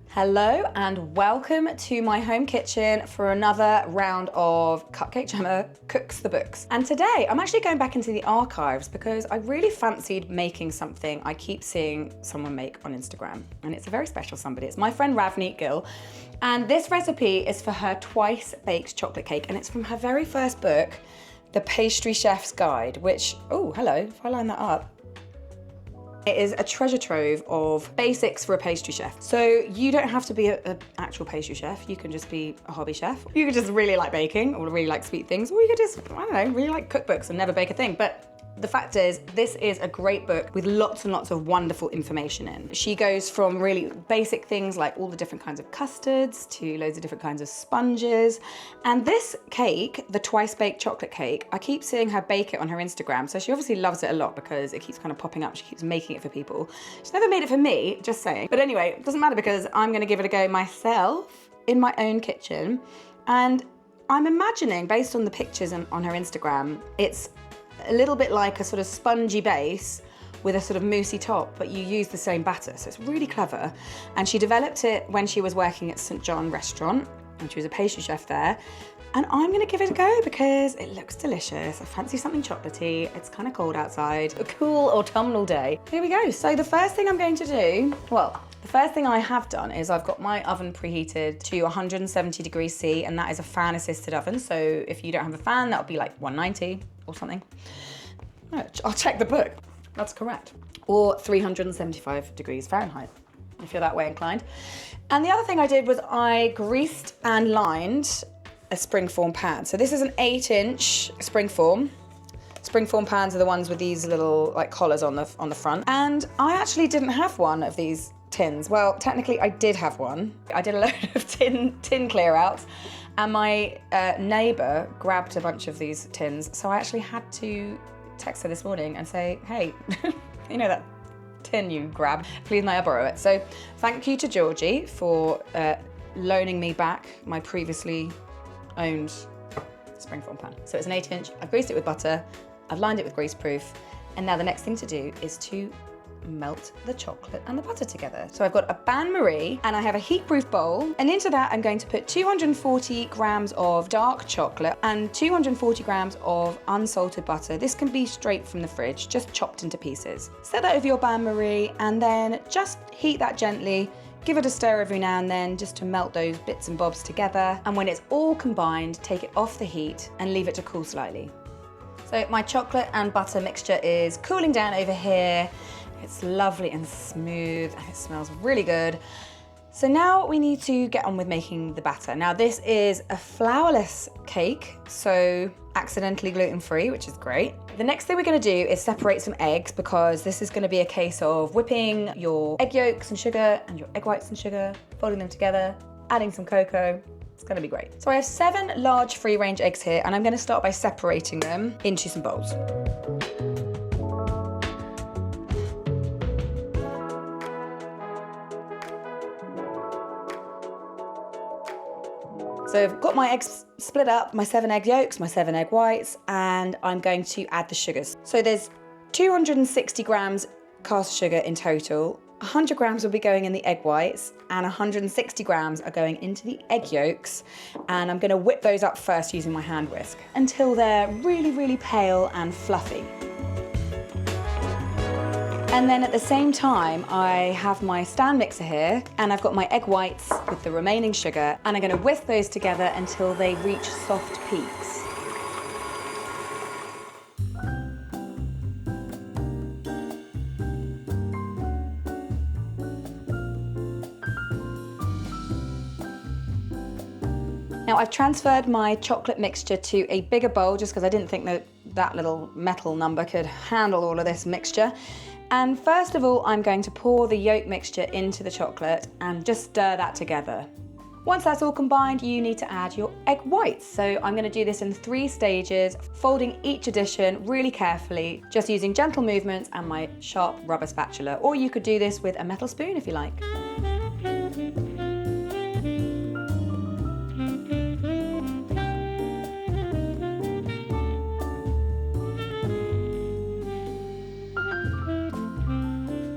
Hello and welcome to my home kitchen for another round of Cupcake Jemma Cooks the Books. And today I'm actually going back into the archives because I really fancied making something I keep seeing someone make on Instagram. And it's a very special somebody. It's my friend Ravneet Gill. And this recipe is for her twice baked chocolate cake, and it's from her very first book, The Pastry Chef's Guide, which, oh, hello, if I line that up. It is a treasure trove of basics for a pastry chef. So you don't have to be an actual pastry chef. You can just be a hobby chef. You could just really like baking or really like sweet things, or you could just, I don't know, really like cookbooks and never bake a thing. But the fact is, this is a great book with lots and lots of wonderful information in. She goes from really basic things like all the different kinds of custards to loads of different kinds of sponges. And this cake, the twice baked chocolate cake, I keep seeing her bake it on her Instagram. So she obviously loves it a lot because it keeps kind of popping up. She keeps making it for people. She's never made it for me, just saying. But anyway, it doesn't matter because I'm gonna give it a go myself in my own kitchen. And I'm imagining, based on the pictures on her Instagram, it's a little bit like a sort of spongy base with a sort of moussey top, but you use the same batter, so it's really clever. And she developed it when she was working at St. John restaurant, and she was a pastry chef there. And I'm gonna give it a go because it looks delicious. I fancy something chocolatey. It's kind of cold outside. A cool autumnal day. Here we go. So the first thing I'm going to do, well, the first thing I have done is I've got my oven preheated to 170 degrees C, and that is a fan assisted oven. So if you don't have a fan, that'll be like 190 or something. No, I'll check the book. That's correct. Or 375 degrees Fahrenheit, if you're that way inclined. And the other thing I did was I greased and lined a springform pan. So this is an 8-inch springform. Springform pans are the ones with these little like collars on the front. And I actually didn't have one of these tins. Well, technically I did have one. I did a load of tin clear outs, and my neighbor grabbed a bunch of these tins. So I actually had to text her this morning and say, hey, you know that tin you grabbed, please may I borrow it? So thank you to Georgie for loaning me back my previously owned springform pan. So it's an 8-inch, I've greased it with butter, I've lined it with greaseproof, and now the next thing to do is to melt the chocolate and the butter together. So I've got a bain-marie and I have a heat-proof bowl, and into that I'm going to put 240 grams of dark chocolate and 240 grams of unsalted butter. This can be straight from the fridge, just chopped into pieces. Set that over your bain-marie and then just heat that gently. Give it a stir every now and then just to melt those bits and bobs together. And when it's all combined, take it off the heat and leave it to cool slightly. So my chocolate and butter mixture is cooling down over here. It's lovely and smooth and it smells really good. So now we need to get on with making the batter. Now this is a flourless cake, so accidentally gluten-free, which is great. The next thing we're gonna do is separate some eggs because this is gonna be a case of whipping your egg yolks and sugar and your egg whites and sugar, folding them together, adding some cocoa. It's gonna be great. So I have 7 large free-range eggs here, and I'm gonna start by separating them into some bowls. So I've got my eggs split up, my 7 egg yolks, my 7 egg whites, and I'm going to add the sugars. So there's 260 grams caster sugar in total. 100 grams will be going in the egg whites, and 160 grams are going into the egg yolks. And I'm gonna whip those up first using my hand whisk until they're really, really pale and fluffy. And then at the same time, I have my stand mixer here, and I've got my egg whites with the remaining sugar, and I'm gonna whisk those together until they reach soft peaks. Now I've transferred my chocolate mixture to a bigger bowl just because I didn't think that little metal number could handle all of this mixture. And first of all, I'm going to pour the yolk mixture into the chocolate and just stir that together. Once that's all combined, you need to add your egg whites. So I'm gonna do this in 3 stages, folding each addition really carefully, just using gentle movements and my sharp rubber spatula. Or you could do this with a metal spoon if you like.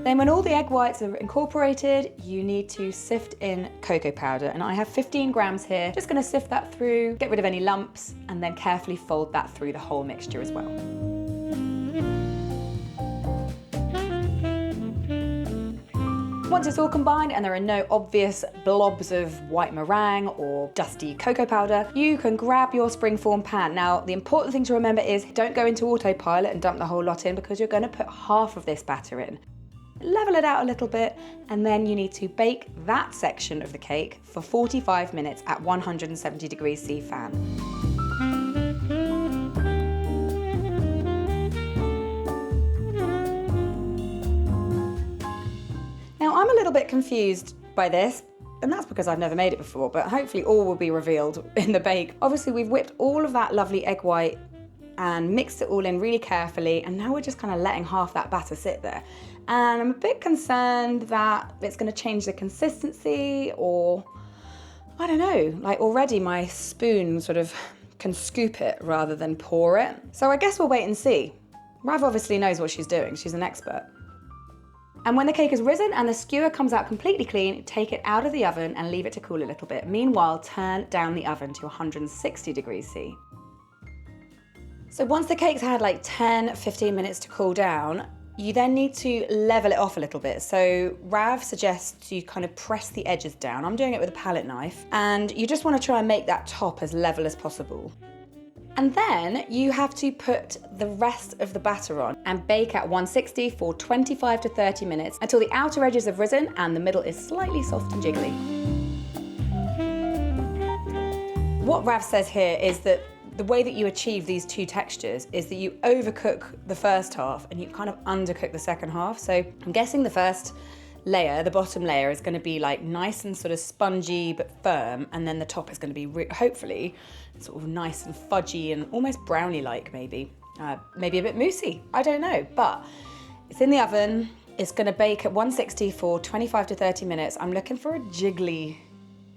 Then when all the egg whites are incorporated, you need to sift in cocoa powder. And I have 15 grams here. Just gonna sift that through, get rid of any lumps, and then carefully fold that through the whole mixture as well. Once it's all combined and there are no obvious blobs of white meringue or dusty cocoa powder, you can grab your springform pan. Now, the important thing to remember is don't go into autopilot and dump the whole lot in, because you're going to put half of this batter in. Level it out a little bit, and then you need to bake that section of the cake for 45 minutes at 170 degrees C fan. Now, I'm a little bit confused by this, and that's because I've never made it before, but hopefully all will be revealed in the bake. Obviously, we've whipped all of that lovely egg white and mixed it all in really carefully, and now we're just kind of letting half that batter sit there. And I'm a bit concerned that it's going to change the consistency, or I don't know, like already my spoon sort of can scoop it rather than pour it. So I guess we'll wait and see. Rav obviously knows what she's doing, she's an expert. And when the cake is risen and the skewer comes out completely clean, take it out of the oven and leave it to cool a little bit. Meanwhile, turn down the oven to 160 degrees C. So once the cake's had like 10-15 minutes to cool down, you then need to level it off a little bit. So Rav suggests you kind of press the edges down. I'm doing it with a palette knife, and you just want to try and make that top as level as possible. And then you have to put the rest of the batter on and bake at 160 for 25 to 30 minutes until the outer edges have risen and the middle is slightly soft and jiggly. What Rav says here is that the way that you achieve these two textures is that you overcook the first half and you kind of undercook the second half. So I'm guessing the first layer, the bottom layer, is going to be like nice and sort of spongy but firm, and then the top is going to be hopefully sort of nice and fudgy and almost brownie-like, maybe a bit moussey, I don't know. But it's in the oven. It's going to bake at 160 for 25 to 30 minutes. I'm looking for a jiggly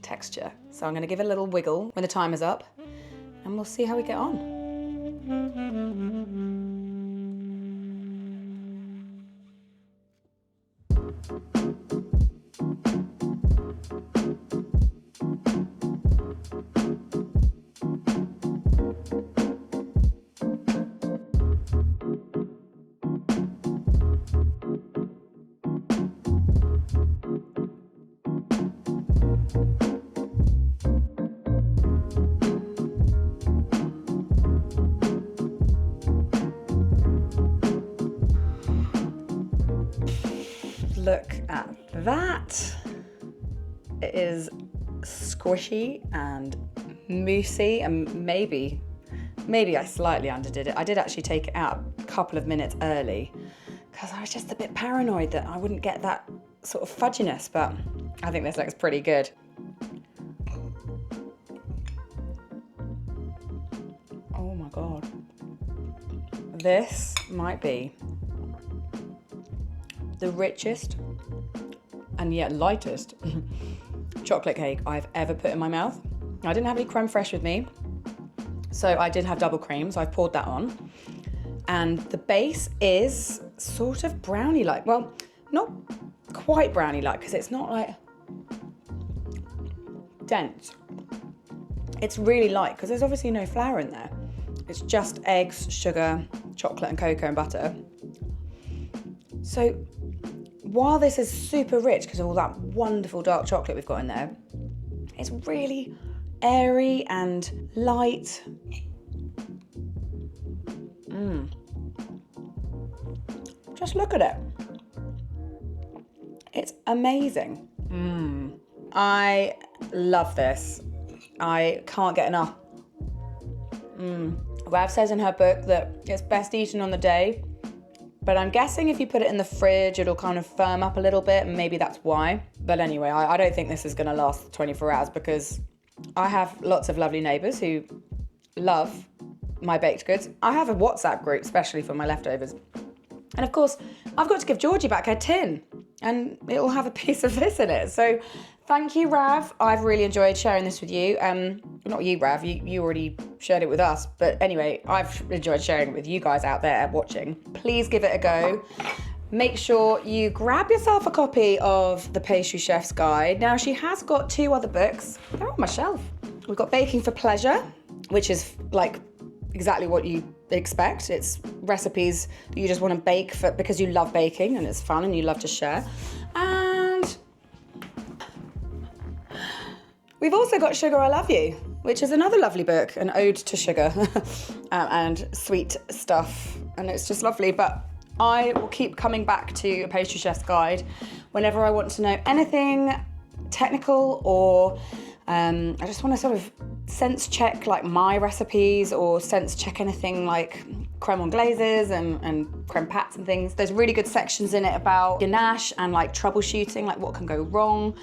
texture, so I'm going to give it a little wiggle when the timer's up, and we'll see how we get on. Look at that. It is squishy and moussey, and maybe I slightly underdid it. I did actually take it out a couple of minutes early because I was just a bit paranoid that I wouldn't get that sort of fudginess, but I think this looks pretty good. Oh my God. This might be the richest and yet lightest chocolate cake I've ever put in my mouth. I didn't have any creme fraiche with me, so I did have double cream, so I poured that on. And the base is sort of brownie-like. Well, not quite brownie-like, because it's not like dense. It's really light, because there's obviously no flour in there. It's just eggs, sugar, chocolate and cocoa and butter. So while this is super rich because of all that wonderful dark chocolate we've got in there, it's really airy and light. Just look at it. It's amazing. I love this. I can't get enough. Rav says in her book that it's best eaten on the day, but I'm guessing if you put it in the fridge, it'll kind of firm up a little bit, and maybe that's why. But anyway, I don't think this is gonna last 24 hours because I have lots of lovely neighbors who love my baked goods. I have a WhatsApp group, especially for my leftovers. And of course, I've got to give Georgie back her tin, and it'll have a piece of this in it. So thank you, Rav. I've really enjoyed sharing this with you. Not you, Rav, you already shared it with us. But anyway, I've enjoyed sharing it with you guys out there watching. Please give it a go. make sure you grab yourself a copy of the Pastry Chef's Guide. Now, she has got 2 other books. They're on my shelf. We've got Baking for Pleasure, which is like exactly what you expect. It's recipes that you just want to bake because you love baking and it's fun and you love to share. And we've also got Sugar I Love You, which is another lovely book, an ode to sugar and sweet stuff. And it's just lovely. But I will keep coming back to a Pastry Chef's Guide whenever I want to know anything technical, or I just want to sort of sense check like my recipes, or sense check anything like creme anglaises and creme pâtes and things. There's really good sections in it about ganache and like troubleshooting, like what can go wrong.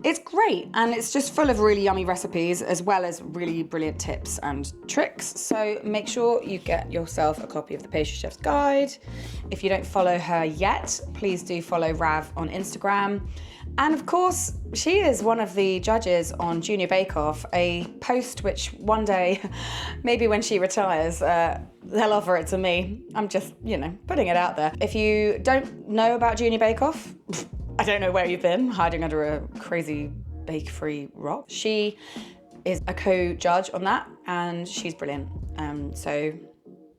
It's great, and it's just full of really yummy recipes as well as really brilliant tips and tricks. So make sure you get yourself a copy of the Pastry Chef's Guide. If you don't follow her yet, please do follow Rav on Instagram. And of course, she is one of the judges on Junior Bake Off, a post which one day, maybe when she retires, they'll offer it to me. I'm just, putting it out there. If you don't know about Junior Bake Off, I don't know where you've been, hiding under a crazy bake-free rock. She is a co-judge on that, and she's brilliant. So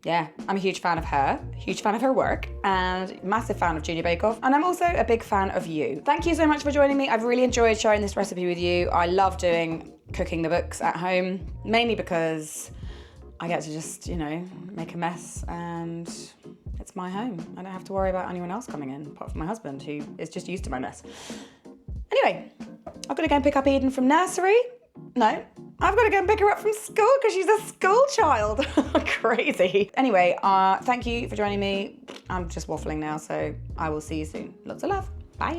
yeah, I'm a huge fan of her, huge fan of her work, and massive fan of Junior Bake Off. And I'm also a big fan of you. Thank you so much for joining me. I've really enjoyed sharing this recipe with you. I love cooking the books at home, mainly because I get to just, make a mess, and it's my home. I don't have to worry about anyone else coming in, apart from my husband, who is just used to my mess. Anyway, I've got to go and pick up Eden from nursery. No, I've got to go and pick her up from school because she's a school child. Crazy. Anyway, thank you for joining me. I'm just waffling now, so I will see you soon. Lots of love. Bye.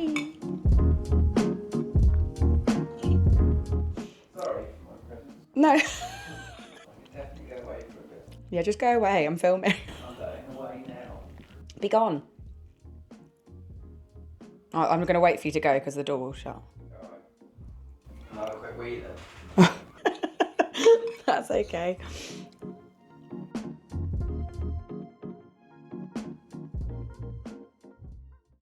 Sorry for my presence. No. I can definitely go away for a bit. Yeah, just go away. I'm filming. I'm going away now. Be gone. I'm going to wait for you to go because the door will shut. Alright. Have a quick wee then. That's okay.